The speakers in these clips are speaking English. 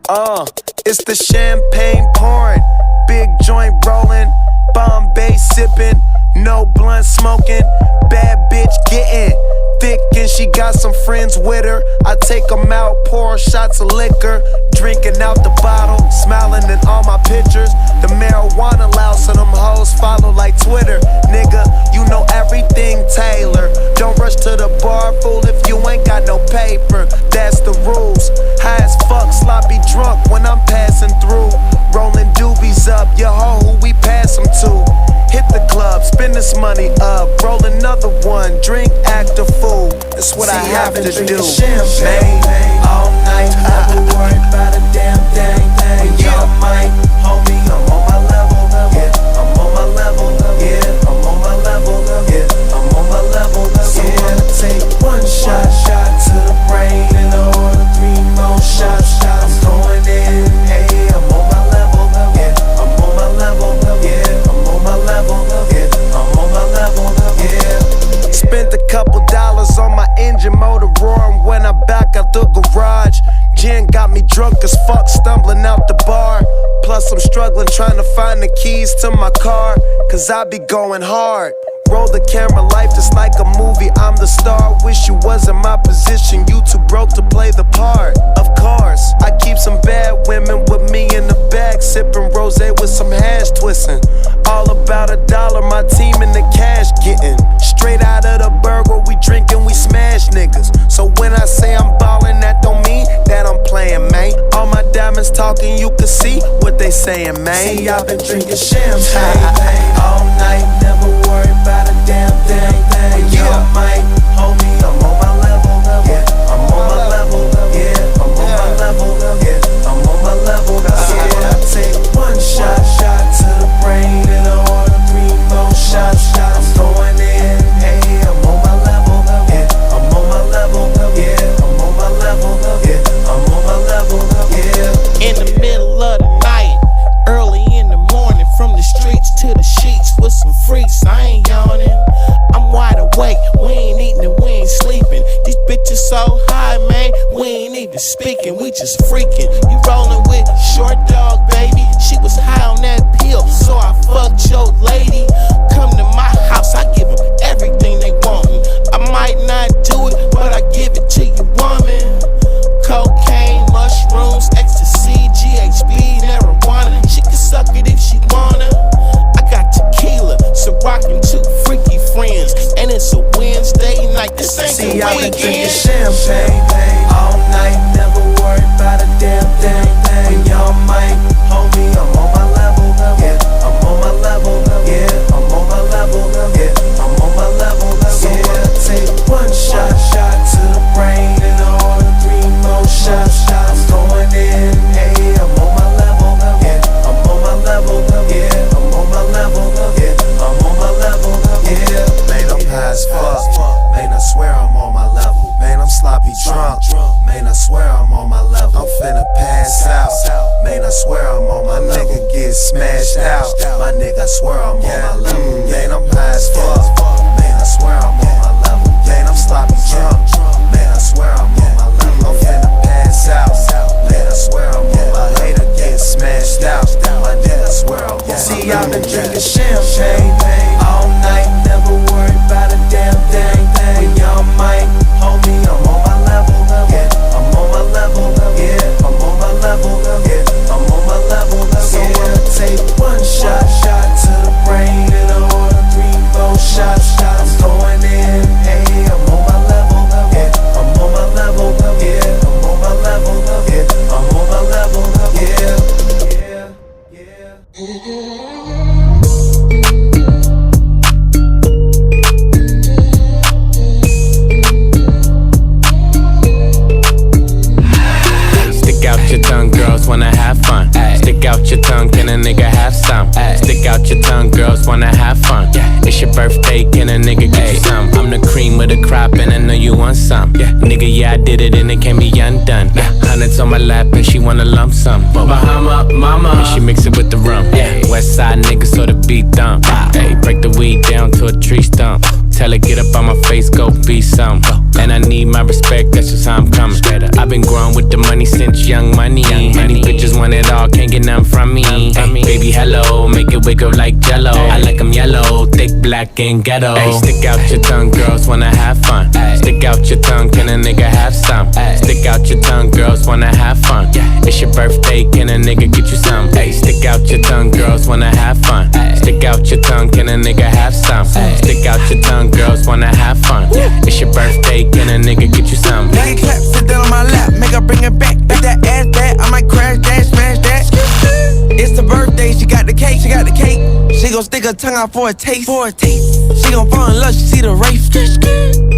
It's the champagne pouring, big joint rolling, Bombay sipping, no blunt smoking, bad bitch getting thick and she got some friends with her. I take them out, pour shots of liquor, drinking out the bottle, smiling in all my pictures. The marijuana loud, so them hoes follow like Twitter. Nigga, you know everything Taylor. Don't rush to the bar, fool, if you ain't got no paper. That's the rules. High as fuck, sloppy drunk when I'm passing through. Rolling doobies up, your hoe who we pass them to. Hit the club, spend this money up, roll another one, drink, act a fool. That's what I have to do. Champagne all night, never worry about a damn thing. Y'all might, homie, I'm on my level. Yeah, I'm on my level. Yeah, I'm on my level. Yeah, I'm on my level. So I'ma take one shot to the brain and order 3 more shots. I'm going in, hey, I'm on my level. Yeah, I'm on my level. Yeah, I'm on my level. Yeah, I'm on my level. Yeah. Spent a couple dollars on my engine, motor roaring when I back out the garage. Gin got me drunk as fuck, stumbling out the bar. Plus I'm struggling trying to find the keys to my car, cause I be going hard. Roll the camera, life is like a movie, I'm the star. Wish you was in my position, you too broke to play the part. Of course, I keep some bad women with me in the bag, sipping rosé with some hash twisting. All about $1, my team in the cash getting. Straight out of the burger, we drinking, we smash niggas. So when I say I'm ballin', that don't mean that I'm playing, man. All my diamonds talking, you can see what they saying, man. See, I've been drinking champagne all night, never worry about a damn thing. Y'all might, homie, I'm on my level. Yeah, I'm on my level. Yeah, I'm on my level. Yeah, I'm on my level. So I take one shot to the brain and order 3 more shots. I'm going in, hey, I'm on my level. Yeah, I'm on my level. Yeah, I'm on my level. Yeah, I'm on my level. Yeah. In the middle of the night, early in the morning, from the streets to the sheets with some freaks. I ain't yawning, I'm wide awake. We ain't eating and we ain't sleeping. These bitches so high, man, we ain't even speaking. We just freaking. You rolling with Short Dog, baby. She was high on that pill, so I fucked your lady. Come to my house, I give them everything they want. I might not do it, but I give it to you, woman. Cocaine, mushrooms, ecstasy, GHB, marijuana. She can suck it if she wanna. I got tequila, so rockin' 2 freaky friends, and it's a Wednesday night. This ain't See, the I've been drinking weekend. champagne all night, never worry about a damn thing. Y'all might, homie, I'm on my level. Yeah, I'm on my level. Yeah, I'm on my level. Yeah, I'm on my level. So I'ma take one shot to the brain and order 3 more shots. I'm going in, hey, I'm on my level. Yeah, I'm on my level. Yeah, I'm on my level. Yeah, I'm on my level. Yeah, Man, I'm high as fuck. Man, I swear I'm on my level. Man, I'm sloppy drunk. Man, I swear I'm on my level. I'm finna pass out. Man, I swear I'm on my nigga get smashed out. My nigga, I swear I'm on my level. Man, I'm high as fuck. Man, I swear I'm on my level. Man, I'm sloppy drunk. Man, I swear I'm on my level. I'm finna pass out. Man, I swear I'm on my hater get smashed out. My nigga, I swear I'm on my level. see, I've been drinking champagne all night, never worry about a damn thing. Y'all might, homie, I'm on my level. Yeah, I'm on my level. Yeah, I'm on my level. Yeah, I'm on my level. So I'ma take one shot to the brain and order 3 more shots. I'm going in, hey, I'm on my level. Yeah, I'm on my level. Yeah, I'm on my level. Yeah, I'm on my level. Yeah. Stick out your tongue, girls wanna have fun. Stick out your tongue, can a nigga have some? Stick out your tongue, girls wanna have fun. It's your birthday, can a nigga get you some? I'm the cream of the crop and I know you want some. Nigga, yeah, I did it and it can't be undone. Hundreds on my lap and she wanna lump sum. Bahama, mama, and she mix it with the rum. West side nigga, so the beat thump. Break the weed down to a tree stump. Tell her get up on my face, go be some. And I need my respect, that's just how I'm coming. I've been growing with the money since young money. Many bitches want it all, can't get none from me. Baby, hello, make it wiggle like jello. I like them yellow, thick, black, and ghetto. Stick out your tongue, girls wanna have fun. Stick out your tongue, can a nigga have some? Stick out your tongue, girls wanna have fun. It's your birthday, can a nigga get you some? Stick out your tongue, girls wanna have fun. Stick out your tongue, can a nigga have some? Stick out your tongue, girls wanna have fun. It's your birthday, can a nigga get you some? Nigga clap, sit down on my lap, make her bring it back. If that ass bad, I might crash that, smash that. It's the birthday, she got the cake, she got the cake. She gon' stick her tongue out for a taste, She gon' fall in love, she see the race.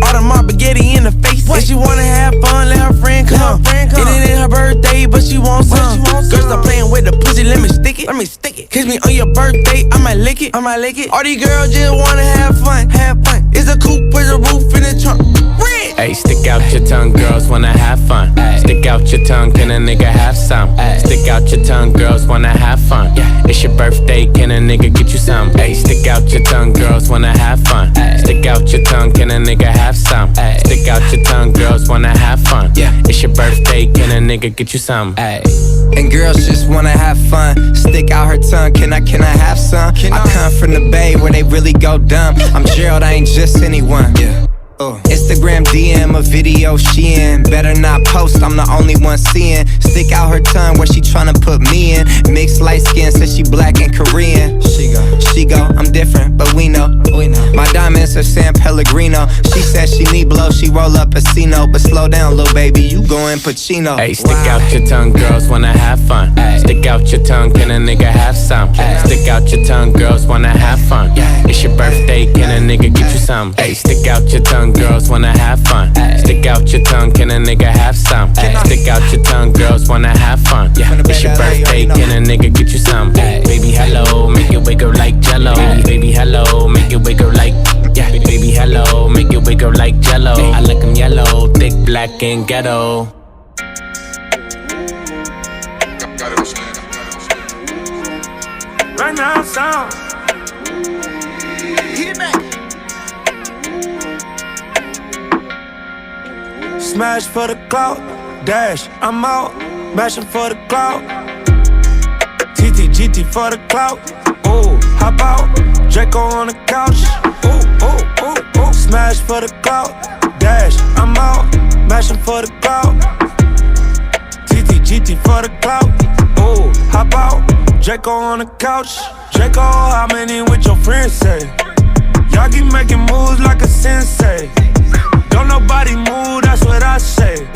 All the mob spaghetti in the face. If she wanna have fun, let her friend come. It ain't her birthday, but she wants some. Girls stop playing with the pussy, let me stick it. Kiss me on your birthday, I might lick it. All these girls just wanna have fun. It's a coupe with a roof in the trunk. Hey, stick out your tongue, girls wanna have fun. Stick out your tongue, can a nigga have some? Stick out your tongue, girls wanna have fun. It's your birthday, can a nigga get you some? Hey, stick out your tongue, girls wanna have fun. Stick out your tongue, can a nigga have some? Stick out your tongue, girls wanna have fun. It's your birthday, can a nigga get you some? And girls just wanna have fun. Stick out her tongue, can I have some? I come from the Bay where they really go dumb. I'm Gerald, I ain't just anyone. Instagram DM a video she in. Better not post, I'm the only one seeing. Stick out her tongue where she tryna put me in. Mixed light skin, says she black and Korean. She go, I'm different, but we know. My diamonds are San Pellegrino. She says she need blow, she roll up a Cino. But slow down, little baby, you going Pacino. Hey, stick out your tongue, girls wanna have fun. Stick out your tongue, can a nigga have some? Stick out your tongue, girls wanna have fun. It's your birthday, can a nigga get you some? Hey, stick out your tongue, girls wanna have fun. Stick out your tongue, can a nigga have some? Stick out your tongue, girls wanna have fun. It's your birthday, can a nigga get you some? Baby, hello, make it wiggle like jello. Baby, hello, make it wiggle like. Baby, hello, make it wiggle like jello. I like them yellow, thick, black, and ghetto. Right now, sound. Smash for the clout, dash, I'm out, mashing for the clout. TTGT for the clout, ooh, hop out, Draco on the couch. Ooh, ooh, ooh, ooh. Smash for the clout, dash, I'm out, mashing for the clout. TTGT for the clout, ooh, hop out, Draco on the couch. Draco, how many with your friends say? Y'all keep making moves like a sensei. Don't nobody move, that's what I say.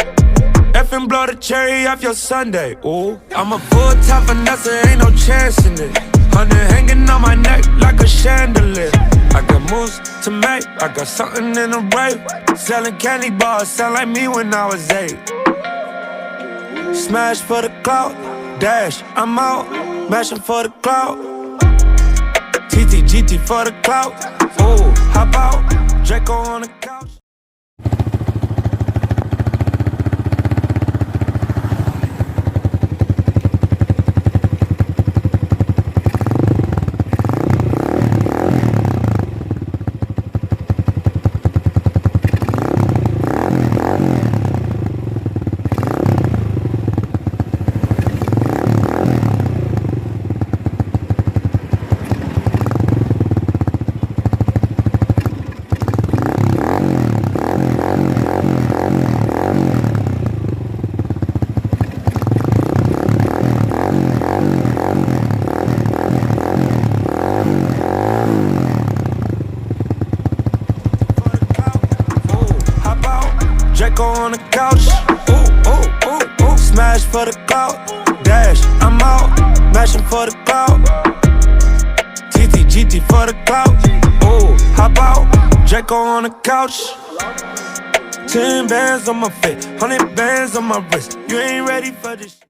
Effing blow the cherry off your Sunday. Ooh, I'm a full-time finesse, ain't no chance in it. 100 hanging on my neck like a chandelier. I got moves to make, I got something in the rape. Selling candy bars, sound like me when I was 8. Smash for the clout, dash, I'm out, mashing for the clout. TTGT for the clout, ooh, hop out, Draco on the couch. Draco on the couch, ooh, ooh, ooh, ooh. Smash for the clout, dash, I'm out, mashing for the clout. TTGT for the clout, ooh, hop out, Draco on the couch. 10 bands on my face, 100 bands on my wrist. You ain't ready for this.